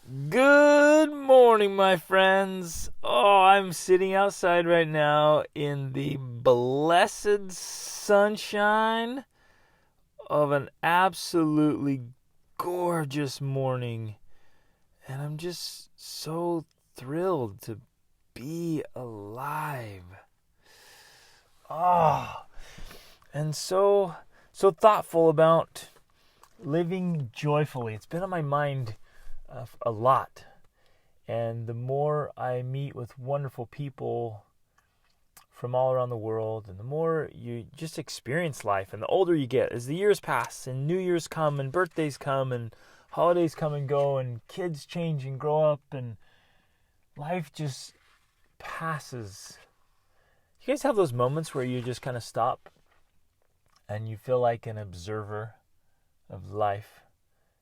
Good morning, my friends. Oh, I'm sitting outside right now in the blessed sunshine of an absolutely gorgeous morning. And I'm just so thrilled to be alive. Oh, and so thoughtful about living joyfully. It's been on my mind a lot. And the more I meet with wonderful people from all around the world, and the more you just experience life, and the older you get, as the years pass, and New Year's come, and birthdays come, and holidays come and go, and kids change and grow up, and life just passes. You guys have those moments where you just kind of stop, and you feel like an observer of life,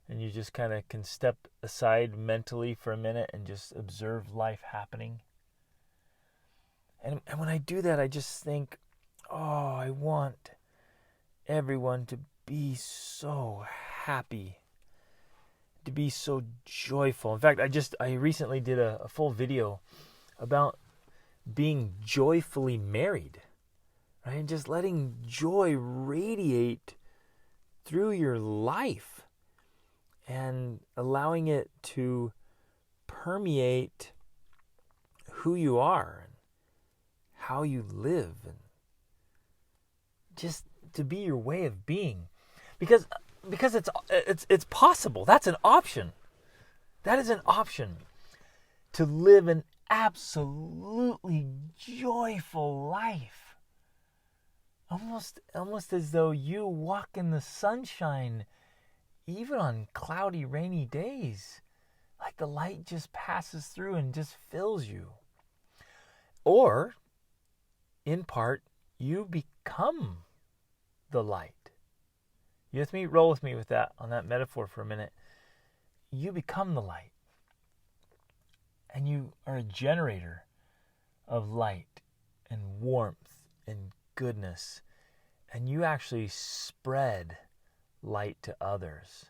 and you just kind of can step aside mentally for a minute and just observe life happening. And when I do that, I just think, oh, I want everyone to be so happy, to be so joyful. In fact, I recently did a full video about being joyfully married, right? And just letting joy radiate through your life and allowing it to permeate who you are and how you live, and just to be your way of being, because it's possible. That's an option. That is an option, to live an absolutely joyful life, almost as though you walk in the sunshine even on cloudy, rainy days, like the light just passes through and just fills you. Or, in part, you become the light. You with me? Roll with me with that, on that metaphor for a minute. You become the light. And you are a generator of light and warmth and goodness. And you actually spread light to others,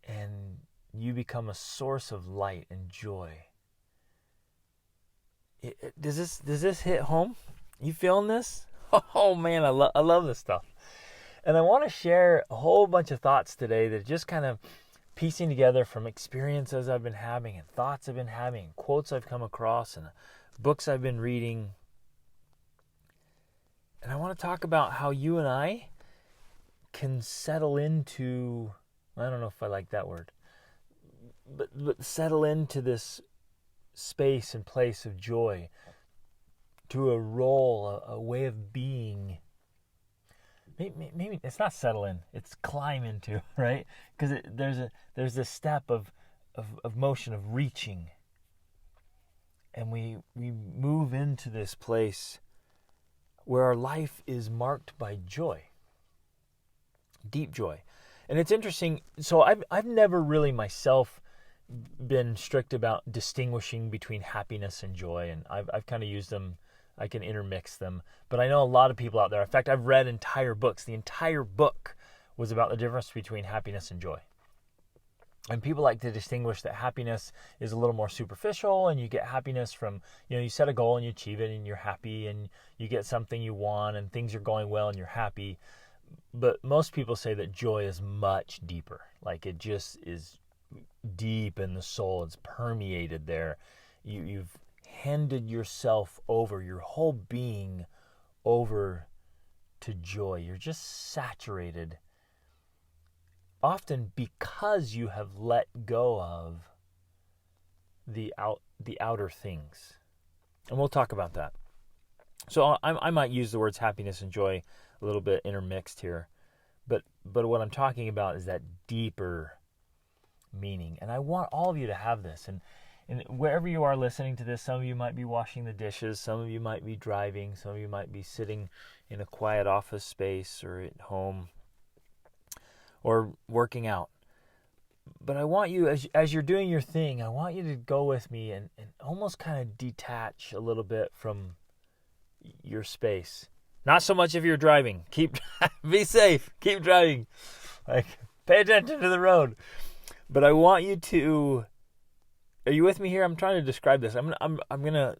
and you become a source of light and joy. Does this hit home? You feeling this? Oh man, I love this stuff. And I want to share a whole bunch of thoughts today that are just kind of piecing together from experiences I've been having, and thoughts I've been having, and quotes I've come across, and books I've been reading. And I want to talk about how you and I can settle into, I don't know if I like that word, but settle into this space and place of joy, to a role, a way of being. Maybe it's not settle in, it's climb into, right? Because there's this step of motion, of reaching, and we move into this place where our life is marked by joy. Deep joy. And it's interesting, so I've never really myself been strict about distinguishing between happiness and joy, and I've kind of used them. I can intermix them, but I know a lot of people out there. In fact, I've read entire books. The entire book was about the difference between happiness and joy. And people like to distinguish that happiness is a little more superficial, and you get happiness from, you set a goal and you achieve it and you're happy, and you get something you want and things are going well and you're happy. But most people say that joy is much deeper. Like, it just is deep in the soul. It's permeated there. You've handed yourself over, your whole being over to joy. You're just saturated, often because you have let go of the outer things. And we'll talk about that. So I might use the words happiness and joy a little bit intermixed here, but what I'm talking about is that deeper meaning. And I want all of you to have this. And wherever you are listening to this, some of you might be washing the dishes, some of you might be driving, some of you might be sitting in a quiet office space or at home or working out. But I want you, as you're doing your thing, I want you to go with me and almost kind of detach a little bit from your space. Not so much if you're driving. Be safe. Keep driving. Pay attention to the road. But I want you to. Are you with me here? I'm trying to describe this. I'm gonna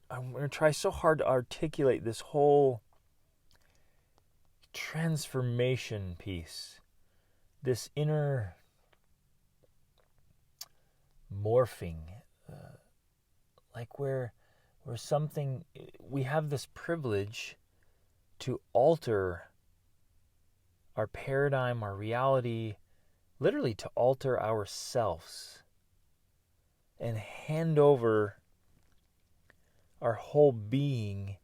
try so hard to articulate this whole transformation piece, this inner morphing, like where something, we have this privilege to alter our paradigm, our reality, literally to alter ourselves and hand over our whole being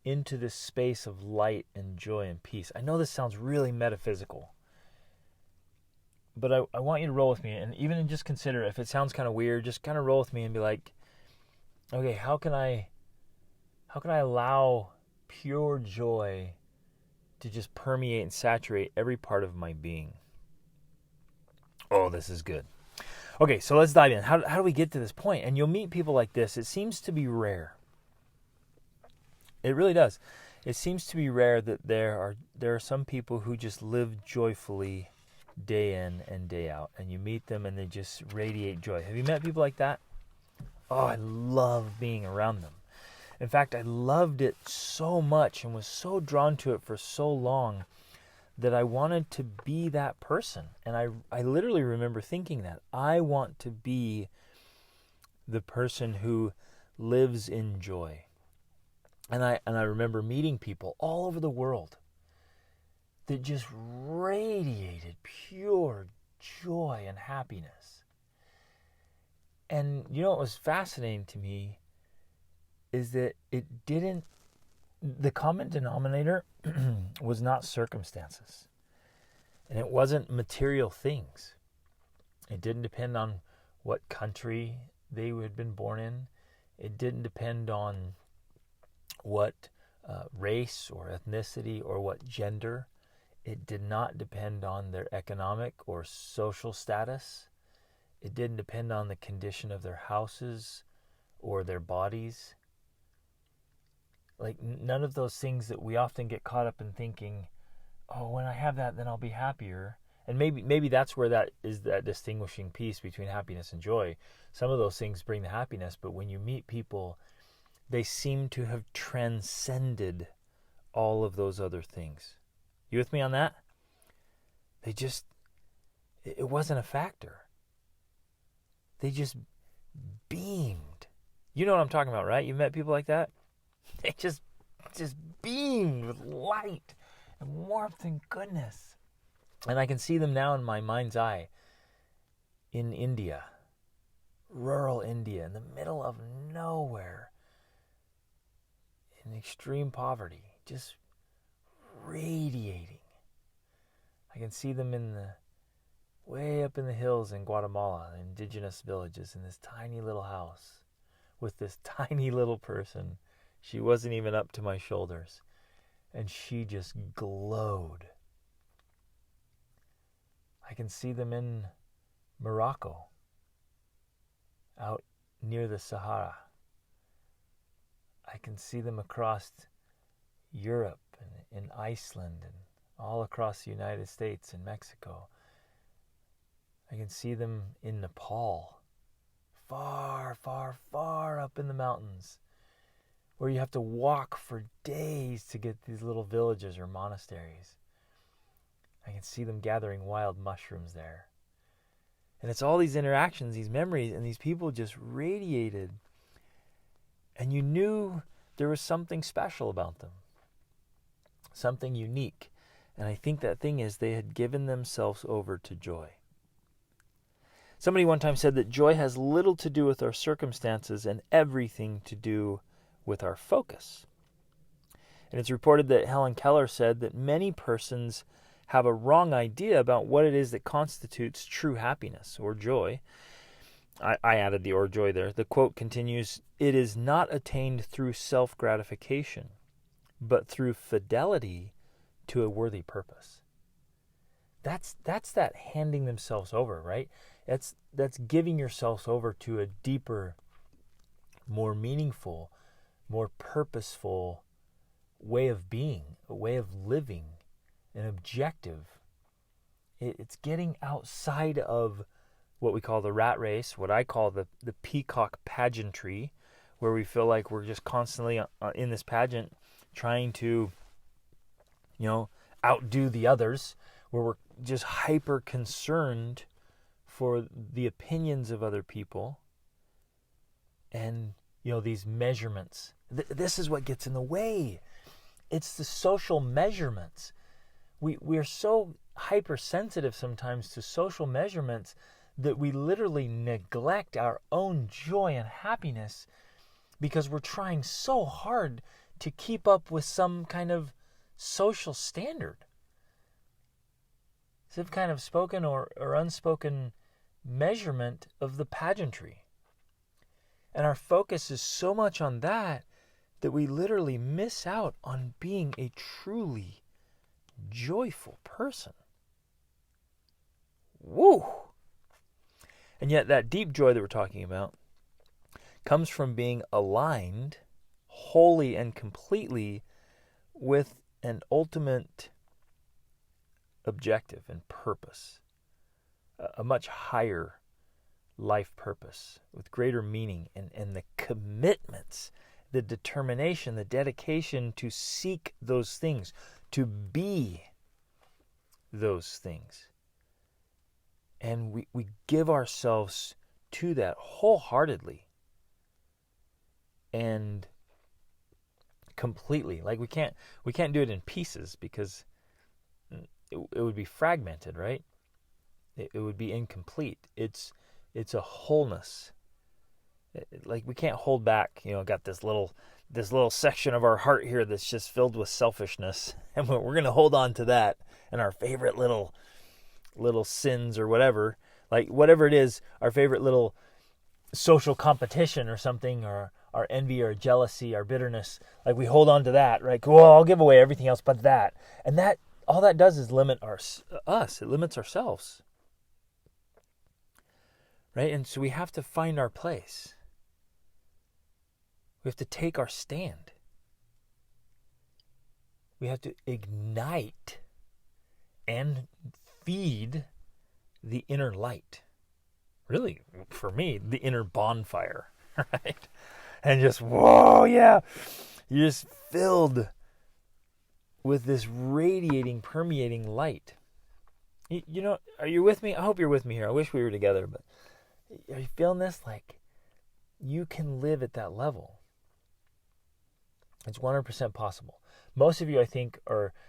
into this space of light and joy and peace. I know this sounds really metaphysical, but I want you to roll with me, and even just consider, if it sounds kind of weird, just kind of roll with me and be like, okay, how can I allow pure joy to just permeate and saturate every part of my being? Oh, this is good. Okay, so let's dive in. How do we get to this point? And you'll meet people like this. It seems to be rare. It really does. It seems to be rare that there are some people who just live joyfully day in and day out, and you meet them and they just radiate joy. Have you met people like that? Oh, I love being around them. In fact, I loved it so much and was so drawn to it for so long that I wanted to be that person. And I literally remember thinking that. I want to be the person who lives in joy. And I remember meeting people all over the world that just radiated pure joy and happiness. And you know what was fascinating to me is that the common denominator was not circumstances. And it wasn't material things. It didn't depend on what country they had been born in. It didn't depend on what race or ethnicity or what gender. It did not depend on their economic or social status. It didn't depend on the condition of their houses or their bodies. Like none of those things that we often get caught up in thinking, oh, when I have that, then I'll be happier. And maybe that's where that is, that distinguishing piece between happiness and joy. Some of those things bring the happiness, but when you meet people, they seem to have transcended all of those other things. You with me on that? It wasn't a factor. They just beamed. You know what I'm talking about, right? You've met people like that? They just beamed with light and warmth and goodness. And I can see them now in my mind's eye in India, rural India, in the middle of nowhere, in extreme poverty, just radiating. I can see them way up in the hills in Guatemala, indigenous villages, in this tiny little house with this tiny little person. She wasn't even up to my shoulders, and she just glowed. I can see them in Morocco, out near the Sahara. I can see them across Europe and in Iceland and all across the United States and Mexico. I can see them in Nepal, far, far, far up in the mountains, where you have to walk for days to get these little villages or monasteries. I can see them gathering wild mushrooms there. And it's all these interactions, these memories, and these people just radiated. And you knew there was something special about them, something unique. And I think that thing is they had given themselves over to joy. Somebody one time said that joy has little to do with our circumstances and everything to do with our focus. And it's reported that Helen Keller said that many persons have a wrong idea about what it is that constitutes true happiness or joy. I added the or joy there. The quote continues, "It is not attained through self-gratification, but through fidelity to a worthy purpose." That's that handing themselves over, right? That's giving yourself over to a deeper, more meaningful, more purposeful way of being, a way of living, an objective. It's getting outside of what we call the rat race, what I call the peacock pageantry, where we feel like we're just constantly in this pageant trying to, outdo the others, where we're just hyper concerned for the opinions of other people and, these measurements. This is what gets in the way. It's the social measurements. We are so hypersensitive sometimes to social measurements that we literally neglect our own joy and happiness because we're trying so hard to keep up with some kind of social standard. Some kind of spoken or unspoken measurement of the pageantry. And our focus is so much on that we literally miss out on being a truly joyful person. Woo! And yet that deep joy that we're talking about comes from being aligned wholly and completely with an ultimate objective and purpose, a much higher life purpose with greater meaning, and the commitments, the determination, the dedication to seek those things, to be those things. And we give ourselves to that wholeheartedly and completely. Like we can't do it in pieces because it would be fragmented, right? It would be incomplete. It's a wholeness. Like we can't hold back. Got this little section of our heart here that's just filled with selfishness, and we're going to hold on to that and our favorite little sins or whatever, like whatever it is, our favorite little social competition or something, or our envy or jealousy, our bitterness, like we hold on to that, right? Well, I'll give away everything else but that. And that, all that does is limit us. It limits ourselves. Right? And so we have to find our place. We have to take our stand. We have to ignite and feed the inner light. Really, for me, the inner bonfire, right? And just, whoa, yeah. You're just filled with this radiating, permeating light. Are you with me? I hope you're with me here. I wish we were together, but are you feeling this? Like, you can live at that level. It's 100% possible. Most of you, I think,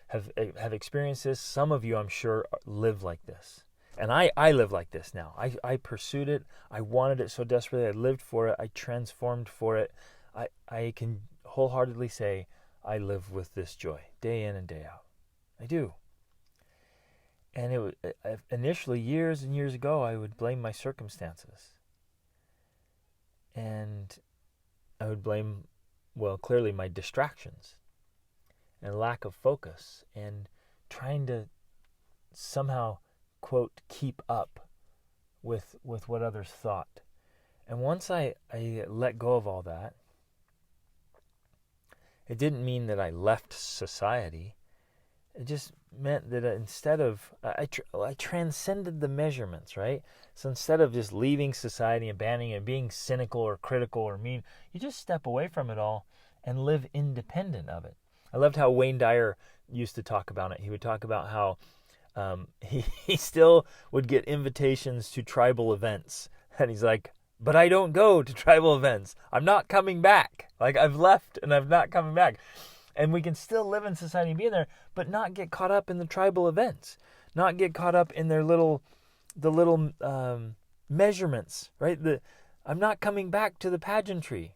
have experienced this. Some of you, I'm sure, live like this. And I live like this now. I pursued it. I wanted it so desperately. I lived for it. I transformed for it. I can wholeheartedly say I live with this joy day in and day out. I do. And it was initially, years and years ago, I would blame my circumstances. And I would blame, clearly my distractions and lack of focus and trying to somehow, quote, keep up with what others thought. And once I let go of all that, it didn't mean that I left society. It just meant that instead of, I transcended the measurements, right? So instead of just leaving society, abandoning it, being cynical or critical or mean, you just step away from it all and live independent of it. I loved how Wayne Dyer used to talk about it. He would talk about how he still would get invitations to tribal events. And he's like, but I don't go to tribal events. I'm not coming back. Like, I've left and I'm not coming back. And we can still live in society and be in there, but not get caught up in the tribal events, not get caught up in the little measurements, right? I'm not coming back to the pageantry.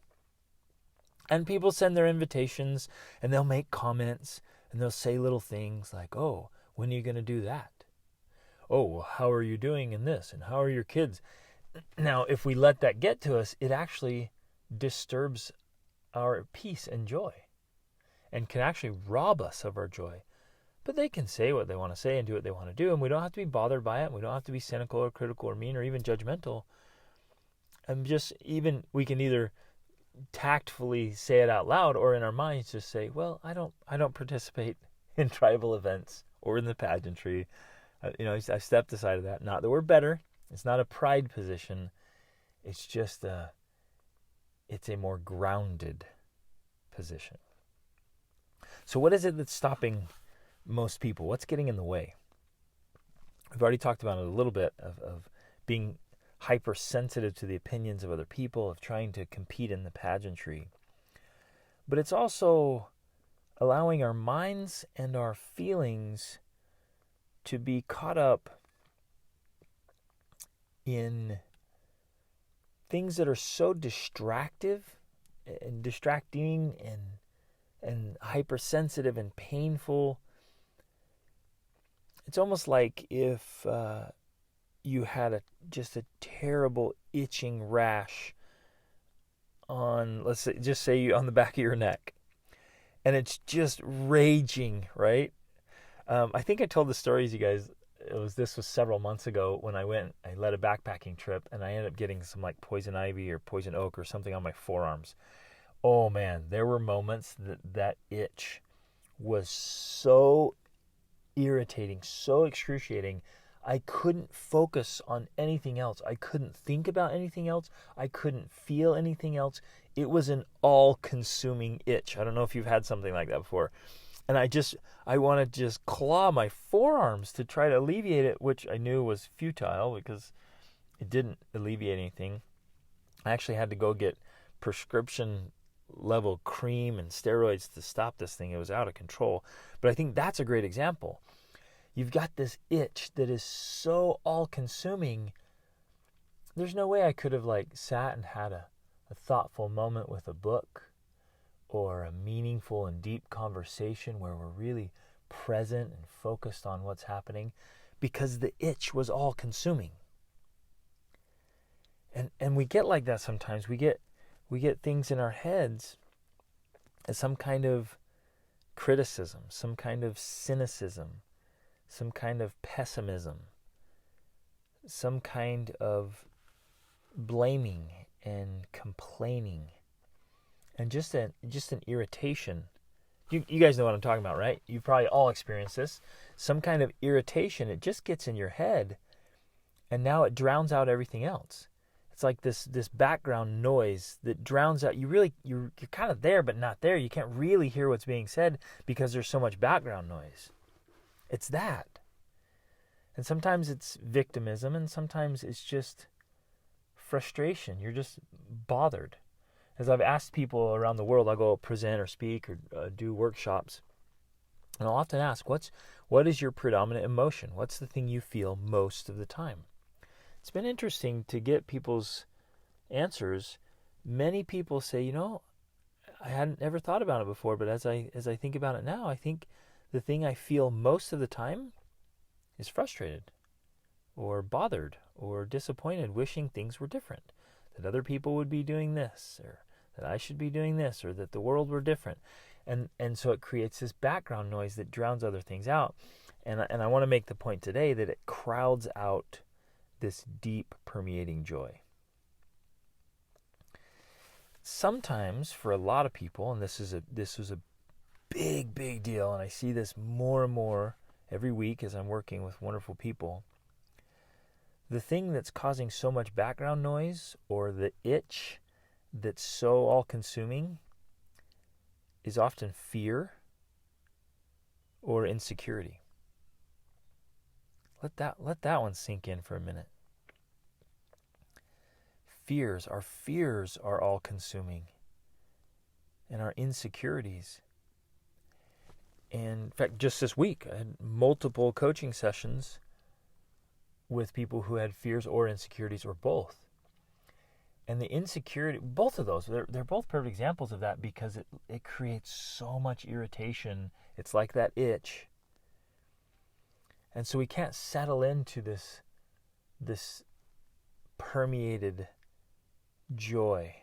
And people send their invitations and they'll make comments and they'll say little things like, oh, when are you going to do that? Oh, well, how are you doing in this? And how are your kids? Now, if we let that get to us, it actually disturbs our peace and joy and can actually rob us of our joy. But they can say what they want to say and do what they want to do, and we don't have to be bothered by it. We don't have to be cynical or critical or mean or even judgmental. And we can either tactfully say it out loud or in our minds just say, well, I don't participate in tribal events or in the pageantry. I stepped aside of that. Not that we're better. It's not a pride position. It's just it's a more grounded position. So what is it that's stopping most people? What's getting in the way? We've already talked about it a little bit of being hypersensitive to the opinions of other people, of trying to compete in the pageantry. But it's also allowing our minds and our feelings to be caught up in things that are so distracting and hypersensitive and painful. It's almost like if you had just a terrible itching rash on, let's say, just say on the back of your neck, and it's just raging, right? I think I told the stories, you guys. This was several months ago when I led a backpacking trip, and I ended up getting some like poison ivy or poison oak or something on my forearms. Oh man, there were moments that itch was so irritating, so excruciating. I couldn't focus on anything else. I couldn't think about anything else. I couldn't feel anything else. It was an all-consuming itch. I don't know if you've had something like that before. And I want to just claw my forearms to try to alleviate it, which I knew was futile because it didn't alleviate anything. I actually had to go get prescription level cream and steroids to stop this thing. It was out of control. But I think that's a great example. You've got this itch that is so all-consuming. There's no way I could have sat and had a thoughtful moment with a book or a meaningful and deep conversation where we're really present and focused on what's happening, because the itch was all-consuming. And we get like that sometimes. We get things in our heads as some kind of criticism, some kind of cynicism, some kind of pessimism, some kind of blaming and complaining, and just an irritation. You guys know what I'm talking about, right? You've probably all experienced this. Some kind of irritation. It just gets in your head, and now it drowns out everything else. It's like this background noise that drowns out. You're kind of there, but not there. You can't really hear what's being said because there's so much background noise. It's that. And sometimes it's victimism, and sometimes it's just frustration. You're just bothered. As I've asked people around the world, I'll go present or speak or do workshops, and I'll often ask, what is your predominant emotion? What's the thing you feel most of the time? It's been interesting to get people's answers. Many people say, I hadn't ever thought about it before, but as I think about it now, I think the thing I feel most of the time is frustrated or bothered or disappointed, wishing things were different, that other people would be doing this, or that I should be doing this, or that the world were different. And so it creates this background noise that drowns other things out. And I want to make the point today that it crowds out this deep permeating joy. Sometimes for a lot of people, and this was a big deal, and I see this more and more every week as I'm working with wonderful people, the thing that's causing so much background noise, or the itch that's so all-consuming, is often fear or insecurity. Let that one sink in for a minute. Our fears are all-consuming, and our insecurities. And in fact, just this week, I had multiple coaching sessions with people who had fears or insecurities, or both. And the insecurity, both of those, they're both perfect examples of that, because it creates so much irritation. It's like that itch. And so we can't settle into this permeated joy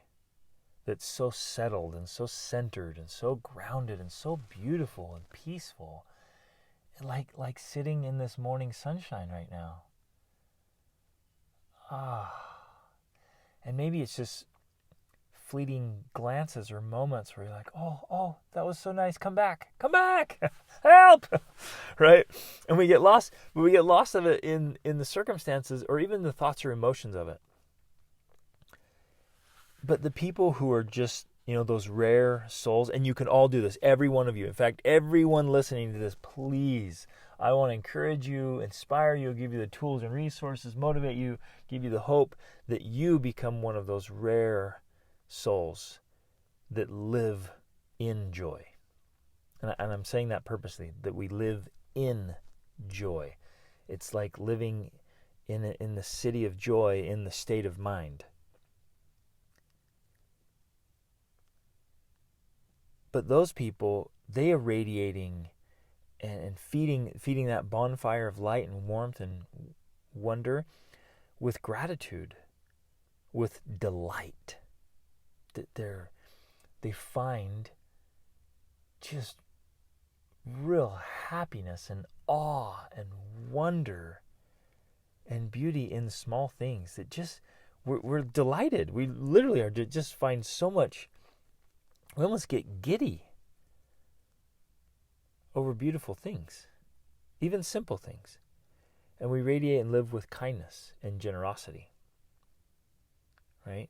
that's so settled and so centered and so grounded and so beautiful and peaceful, and like sitting in this morning sunshine right now. And maybe it's just fleeting glances or moments where you're like, oh, that was so nice. Come back, help, right? And we get lost of it in the circumstances or even the thoughts or emotions of it. But the people who are just, those rare souls, and you can all do this, every one of you. In fact, everyone listening to this, please, I want to encourage you, inspire you, give you the tools and resources, motivate you, give you the hope that you become one of those rare souls that live in joy. And I'm saying that purposely, that we live in joy. It's like living in the city of joy, in the state of mind. But those people, they are radiating and feeding that bonfire of light and warmth and wonder with gratitude, with delight. That they find just real happiness and awe and wonder and beauty in small things that just, we're delighted. We literally are just find so much. We almost get giddy over beautiful things, even simple things. And we radiate and live with kindness and generosity, right?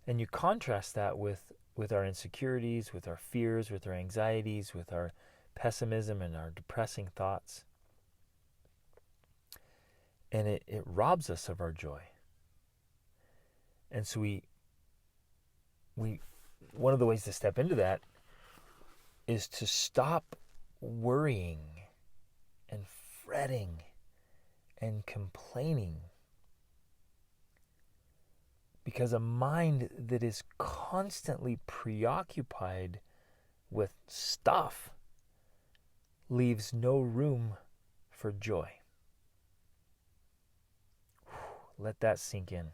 And you contrast that with our insecurities, with our fears, with our anxieties, with our pessimism and our depressing thoughts. And it robs us of our joy. And so we one of the ways to step into that is to stop worrying and fretting and complaining. Because a mind that is constantly preoccupied with stuff leaves no room for joy. Let that sink in.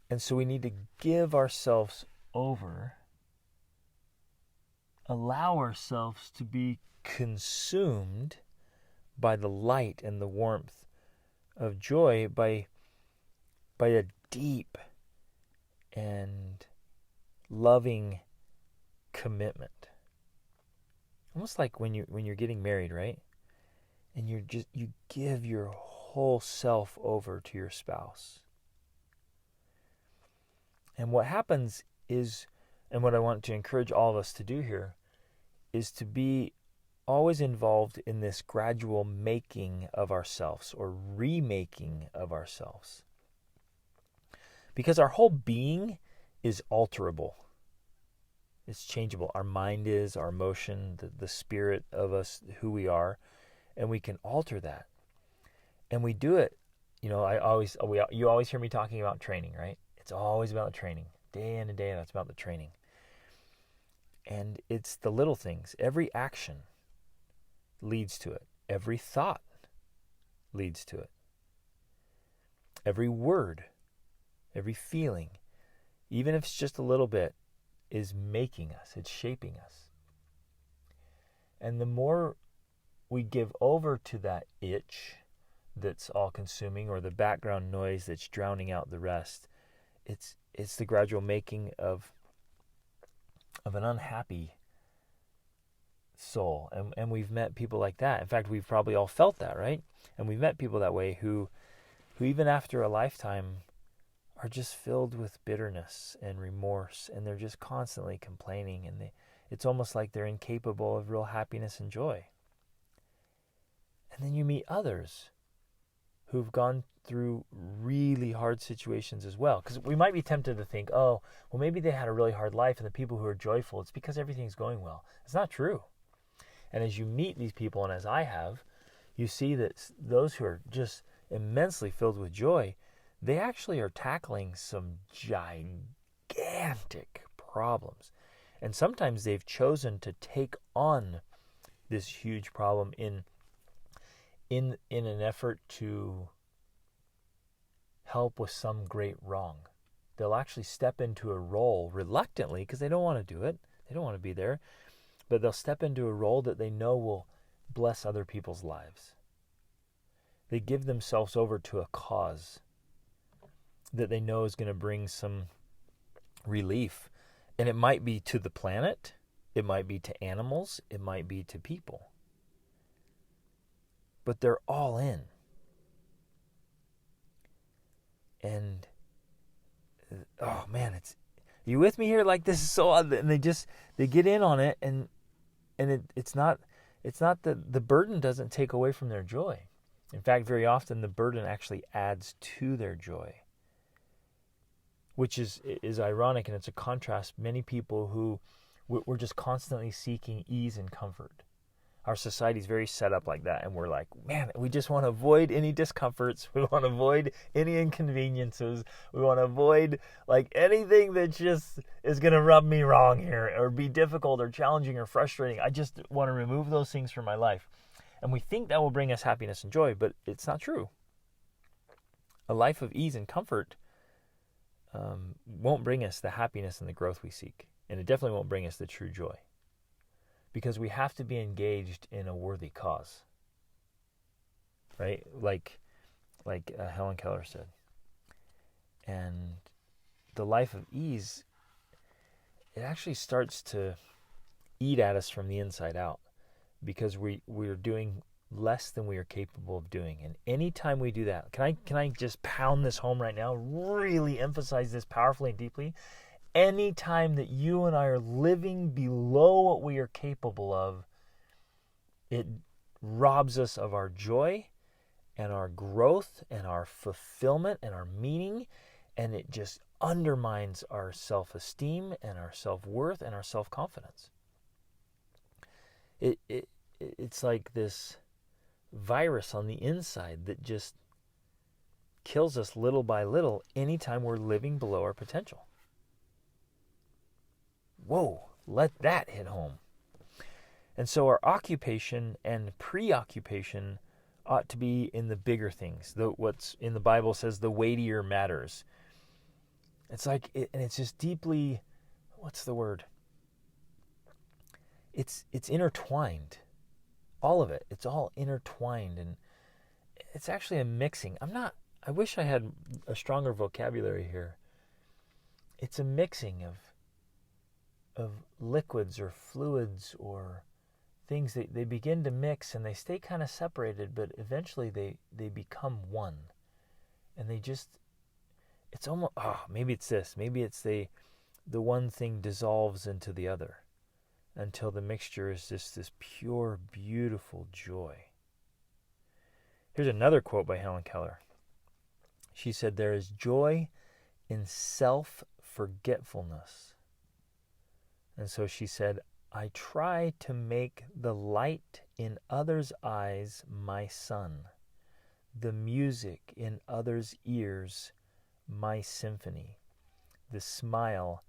And so we need to give ourselves over, allow ourselves to be consumed by the light and the warmth of joy, by a deep and loving commitment. Almost like when you're getting married, right? And you give your whole self over to your spouse. And what happens is, and what I want to encourage all of us to do here, is to be always involved in this gradual making of ourselves or remaking of ourselves. Because our whole being is alterable. It's changeable. Our mind is, our emotion, the spirit of us, who we are, and we can alter that. And we do it, you always hear me talking about training, right? It's always about the training. Day in and day out, it's about the training. And it's the little things. Every action leads to it. Every thought leads to it. Every word, every feeling, even if it's just a little bit, is making us. It's shaping us. And the more we give over to that itch that's all-consuming, or the background noise that's drowning out the rest, it's the gradual making of an unhappy soul. And we've met people like that. In fact, we've probably all felt that, right? And we've met people that way who even after a lifetime are just filled with bitterness and remorse, and they're just constantly complaining, and it's almost like they're incapable of real happiness and joy. And then you meet others who've gone through really hard situations as well. Because we might be tempted to think, oh, well, maybe they had a really hard life, and the people who are joyful, it's because everything's going well. It's not true. And as you meet these people, and as I have, you see that those who are just immensely filled with joy, they actually are tackling some gigantic problems. And sometimes they've chosen to take on this huge problem in an effort to help with some great wrong. They'll actually step into a role reluctantly because they don't want to do it. They don't want to be there. But they'll step into a role that they know will bless other people's lives. They give themselves over to a cause. that they know is going to bring some relief. And it might be to the planet, it might be to animals, it might be to people. But they're all in. And oh man, you with me here? Like, this is so odd. And they get in on it, and it's not that the burden doesn't take away from their joy. In fact, very often the burden actually adds to their joy, which is ironic, and it's a contrast. Many people who we're just constantly seeking ease and comfort. Our society is very set up like that, and we're like, man, we just want to avoid any discomforts. We want to avoid any inconveniences. We want to avoid like anything that just is going to rub me wrong here, or be difficult or challenging or frustrating. I just want to remove those things from my life. And we think that will bring us happiness and joy, but it's not true. A life of ease and comfort won't bring us the happiness and the growth we seek. And it definitely won't bring us the true joy. Because we have to be engaged in a worthy cause. Right? Like Helen Keller said. And the life of ease, it actually starts to eat at us from the inside out. Because we're doing less than we are capable of doing. And anytime we do that, can I just pound this home right now? Really emphasize this powerfully and deeply. Anytime that you and I are living below what we are capable of, it robs us of our joy and our growth and our fulfillment and our meaning, and it just undermines our self-esteem and our self-worth and our self-confidence. It's like this virus on the inside that just kills us little by little anytime we're living below our potential. Whoa, let that hit home. And so our occupation and preoccupation ought to be in the bigger things. What's in the Bible says the weightier matters. It's like, and it's just deeply, what's the word? It's intertwined. All of it. It's all intertwined, and it's actually a mixing. I wish I had a stronger vocabulary here. It's a mixing of liquids or fluids or things that they begin to mix, and they stay kind of separated, but eventually they become one. And it's almost, maybe it's this. Maybe it's the one thing dissolves into the other until the mixture is just this pure, beautiful joy. Here's another quote by Helen Keller. She said, "There is joy in self-forgetfulness." And so she said, "I try to make the light in others' eyes my sun, the music in others' ears my symphony, the smile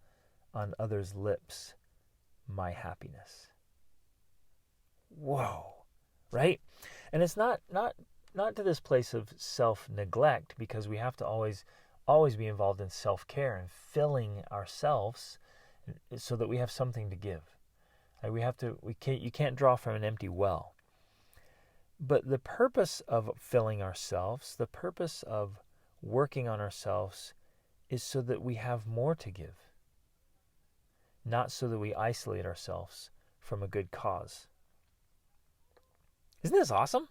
on others' lips my happiness." Whoa, right? And it's not to this place of self-neglect, because we have to always be involved in self-care and filling ourselves so that we have something to give. You can't draw from an empty well. But the purpose of filling ourselves, the purpose of working on ourselves, is so that we have more to give. Not so that we isolate ourselves from a good cause. Isn't this awesome?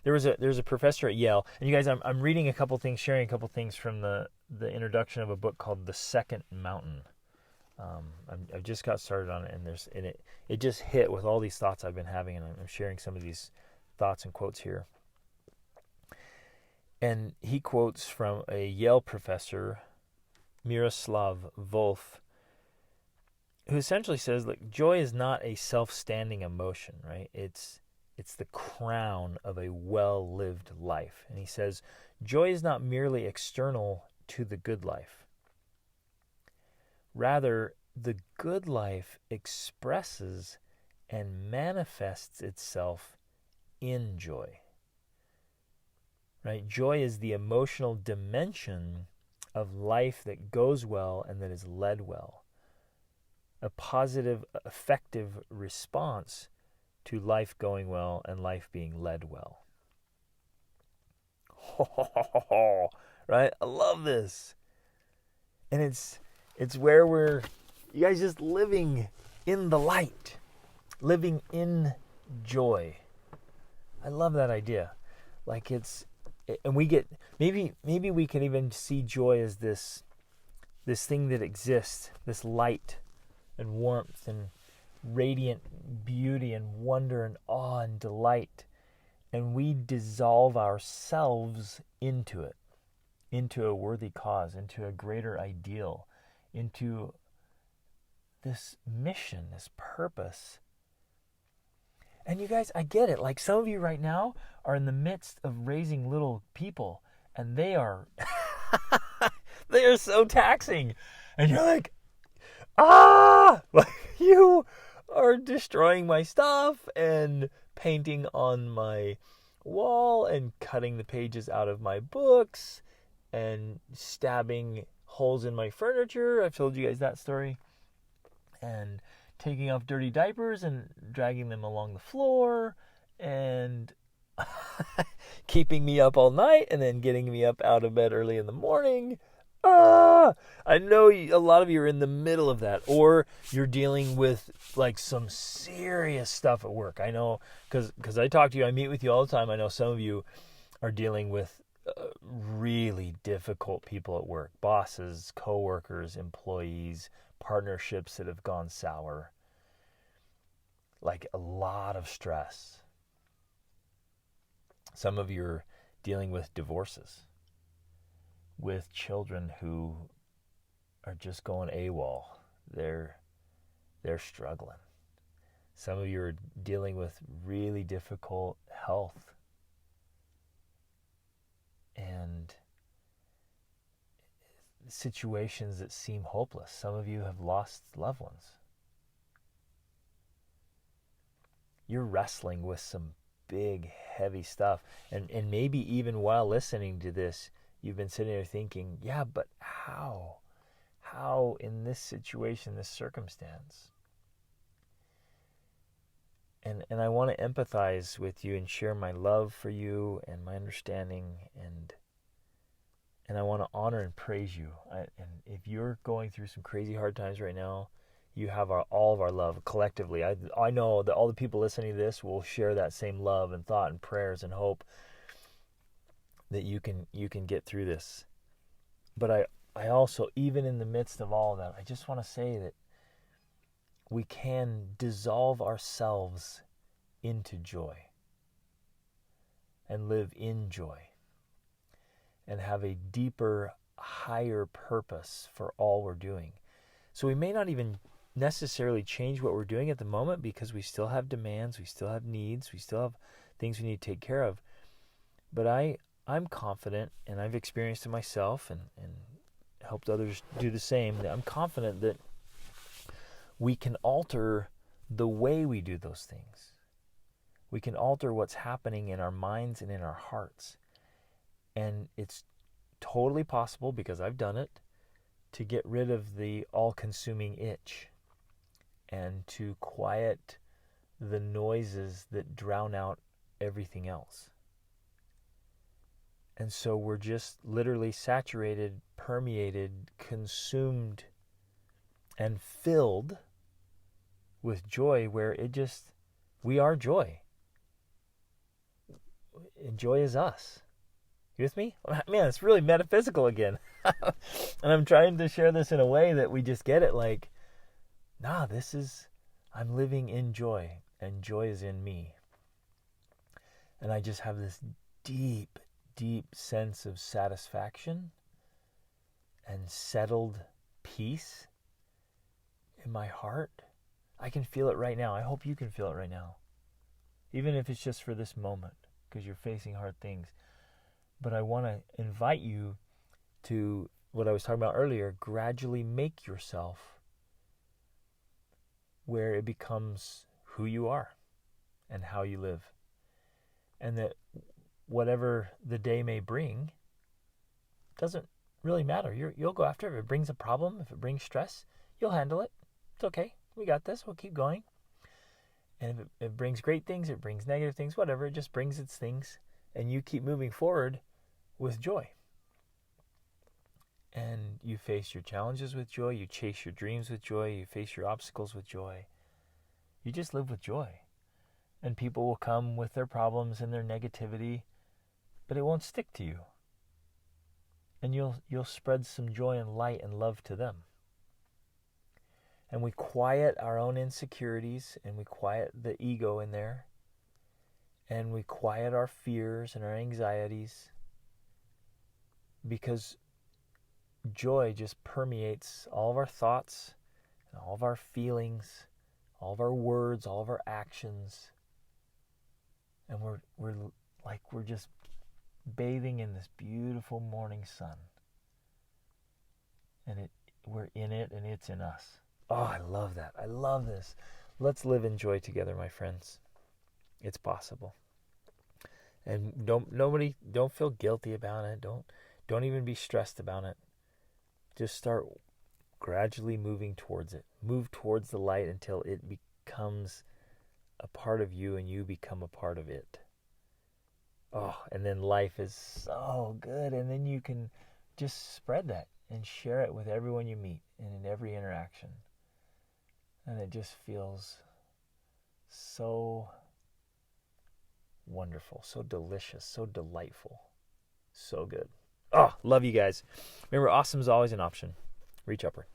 There was a professor at Yale, and you guys, I'm reading a couple things, sharing a couple things from the introduction of a book called The Second Mountain. I've just got started on it, and it just hit with all these thoughts I've been having, and I'm sharing some of these thoughts and quotes here. And he quotes from a Yale professor, Miroslav Volf, who essentially says, like, joy is not a self-standing emotion, right? It's the crown of a well-lived life. And he says, joy is not merely external to the good life. Rather, the good life expresses and manifests itself in joy. Right? Joy is the emotional dimension of life that goes well and that is led well. A positive, effective response to life going well and life being led well. right? I love this. And it's where you guys just living in the light, living in joy. I love that idea. Like and we get, maybe we can even see joy as this thing that exists, this light and warmth and radiant beauty and wonder and awe and delight. And we dissolve ourselves into it, into a worthy cause, into a greater ideal, into this mission, this purpose. And you guys, I get it. Like some of you right now are in the midst of raising little people, and they are they are so taxing. And you're like, like you are destroying my stuff and painting on my wall and cutting the pages out of my books and stabbing holes in my furniture. I've told you guys that story. And taking off dirty diapers and dragging them along the floor and keeping me up all night and then getting me up out of bed early in the morning. I know a lot of you are in the middle of that, or you're dealing with like some serious stuff at work. I know because I talk to you, I meet with you all the time. I know some of you are dealing with really difficult people at work, bosses, coworkers, employees, partnerships that have gone sour, like a lot of stress. Some of you are dealing with divorces, with children who are just going AWOL. They're struggling. Some of you are dealing with really difficult health and situations that seem hopeless. Some of you have lost loved ones. You're wrestling with some big, heavy stuff. And maybe even while listening to this, you've been sitting there thinking, yeah, but how? How in this situation, this circumstance? And I want to empathize with you and share my love for you and my understanding, and I want to honor and praise you. And if you're going through some crazy hard times right now, you have all of our love collectively. I know that all the people listening to this will share that same love and thought and prayers and hope that you can get through this. But I also, even in the midst of all of that, I just want to say that we can dissolve ourselves into joy and live in joy and have a deeper, higher purpose for all we're doing. So we may not even necessarily change what we're doing at the moment because we still have demands, we still have needs, we still have things we need to take care of. But I'm confident, and I've experienced it myself and helped others do the same, that I'm confident that we can alter the way we do those things. We can alter what's happening in our minds and in our hearts. And it's totally possible, because I've done it, to get rid of the all-consuming itch and to quiet the noises that drown out everything else. And so we're just literally saturated, permeated, consumed, and filled with joy, where we are joy. And joy is us. You with me? Man, it's really metaphysical again. And I'm trying to share this in a way that we just get it, like, I'm living in joy, and joy is in me. And I just have this deep, deep sense of satisfaction and settled peace in my heart. I can feel it right now. I hope you can feel it right now. Even if it's just for this moment, because you're facing hard things. But I want to invite you to what I was talking about earlier, gradually make yourself where it becomes who you are and how you live. And that whatever the day may bring doesn't really matter. You'll go after it. If it brings a problem, if it brings stress, you'll handle it. It's okay. We got this. We'll keep going. And if it brings great things, it brings negative things, whatever, it just brings its things. And you keep moving forward with joy. And you face your challenges with joy. You chase your dreams with joy. You face your obstacles with joy. You just live with joy. And people will come with their problems and their negativity, but it won't stick to you. And you'll spread some joy and light and love to them. And we quiet our own insecurities, and we quiet the ego in there, and we quiet our fears and our anxieties, because joy just permeates all of our thoughts and all of our feelings, all of our words, all of our actions. And we're just bathing in this beautiful morning sun. And we're in it, and it's in us. Oh, I love that. I love this. Let's live in joy together, my friends. It's possible. And don't feel guilty about it. Don't even be stressed about it. Just start gradually moving towards it. Move towards the light until it becomes a part of you and you become a part of it. Oh, and then life is so good. And then you can just spread that and share it with everyone you meet and in every interaction. And it just feels so wonderful, so delicious, so delightful, so good. Oh, love you guys. Remember, awesome is always an option. Reach upward.